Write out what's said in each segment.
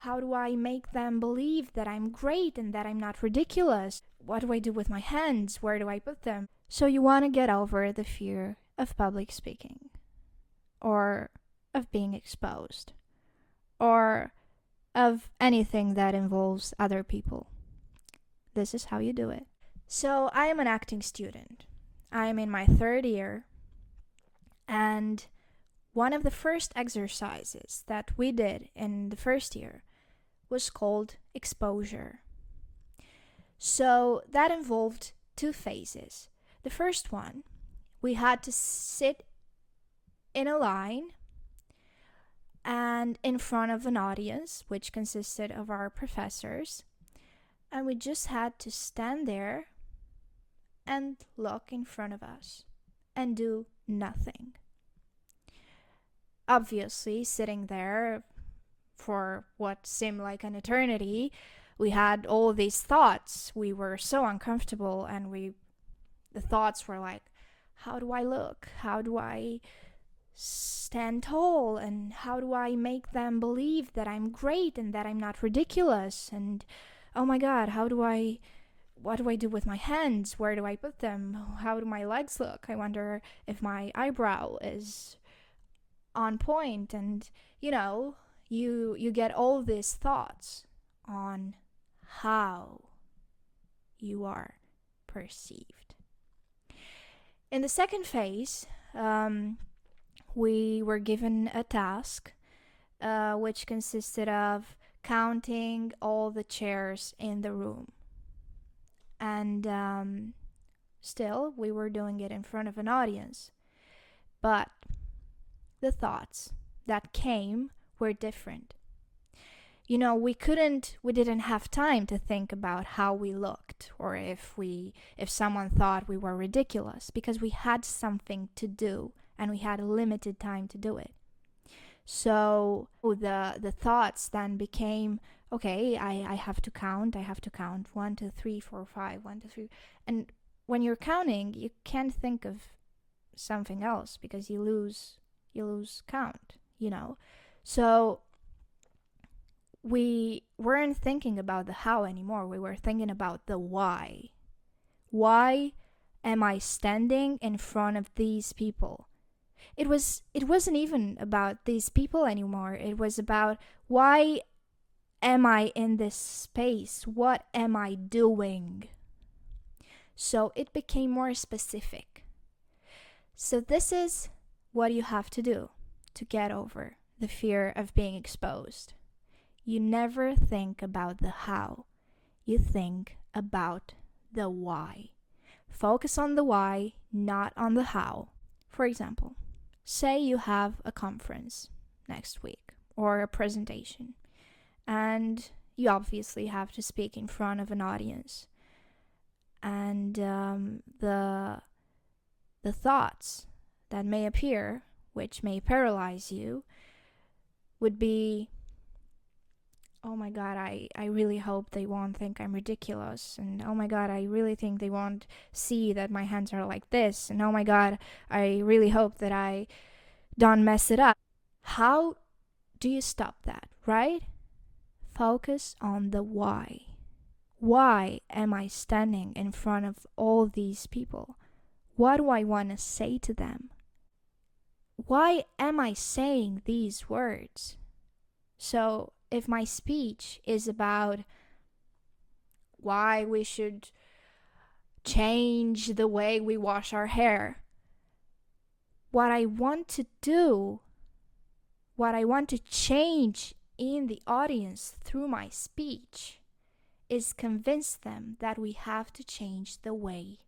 How do I make them believe that I'm great and that I'm not ridiculous? What do I do with my hands? Where do I put them? So you want to get over the fear of public speaking, or of being exposed, or of anything that involves other people. This is how you do it. So I am an acting student. I am in my third year, and one of the first exercises that we did in the first year was called exposure. So that involved two phases. The first one, we had to sit in a line and in front of an audience, which consisted of our professors, and we just had to stand there and look in front of us and do nothing. Obviously, sitting there for what seemed like an eternity, we had all these thoughts. We were so uncomfortable, and the thoughts were like, how do I look? How do I stand tall? And how do I make them believe that I'm great and that I'm not ridiculous? And oh my God, what do I do with my hands? Where do I put them? How do my legs look? I wonder if my eyebrow is on point. And you get all these thoughts on how you are perceived. In the second phase, we were given a task which consisted of counting all the chairs in the room. And still, we were doing it in front of an audience. But the thoughts that came were different. We didn't have time to think about how we looked, or if someone thought we were ridiculous, because we had something to do and we had a limited time to do it. So the thoughts then became, okay, I have to count 1, 2, 3, 4, 5, 1, 2, 3. And when you're counting, you can't think of something else because you lose count, So we weren't thinking about the how anymore. We were thinking about the why. Why am I standing in front of these people? It wasn't even about these people anymore. It was about, why am I in this space? What am I doing? So it became more specific. So this is what you have to do to get over the fear of being exposed. You never think about the how. You think about the why. Focus on the why, not on the how. For example, say you have a conference next week or a presentation, and you obviously have to speak in front of an audience. And the thoughts that may appear, which may paralyze you, would be, oh my God, I really hope they won't think I'm ridiculous. And oh my God, I really think they won't see that my hands are like this. And oh my God, I really hope that I don't mess it up. How do you stop that, right? Focus on the why. Why am I standing in front of all these people? What do I want to say to them? Why am I saying these words? So if my speech is about why we should change the way we wash our hair, what I want to do, what I want to change in the audience through my speech is convince them that we have to change the way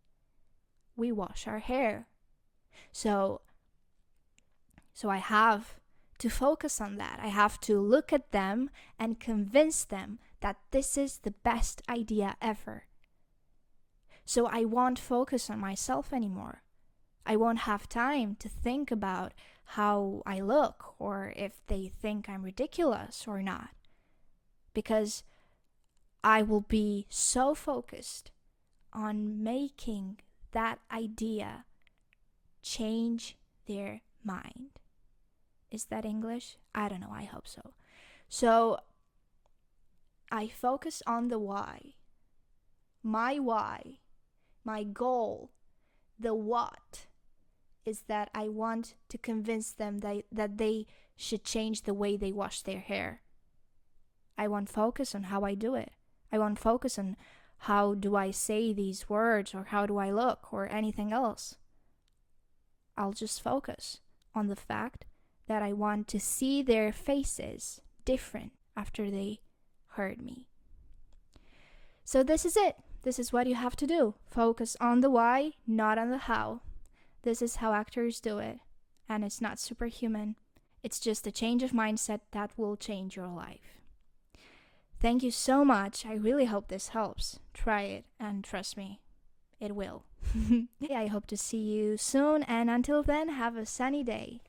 we wash our hair. So I have to focus on that. I have to look at them and convince them that this is the best idea ever. So I won't focus on myself anymore. I won't have time to think about how I look or if they think I'm ridiculous or not, because I will be so focused on making that idea change their mind. Is that English? I don't know, I hope so. So I focus on the why. My why, my goal, the what is that I want to convince them that they should change the way they wash their hair. I won't focus on how I do it. I won't focus on how do I say these words or how do I look or anything else. I'll just focus on the fact that I want to see their faces different after they heard me. So this is it. This is what you have to do. Focus on the why, not on the how. This is how actors do it. And it's not superhuman. It's just a change of mindset that will change your life. Thank you so much. I really hope this helps. Try it and trust me, it will. I hope to see you soon, and until then, have a sunny day.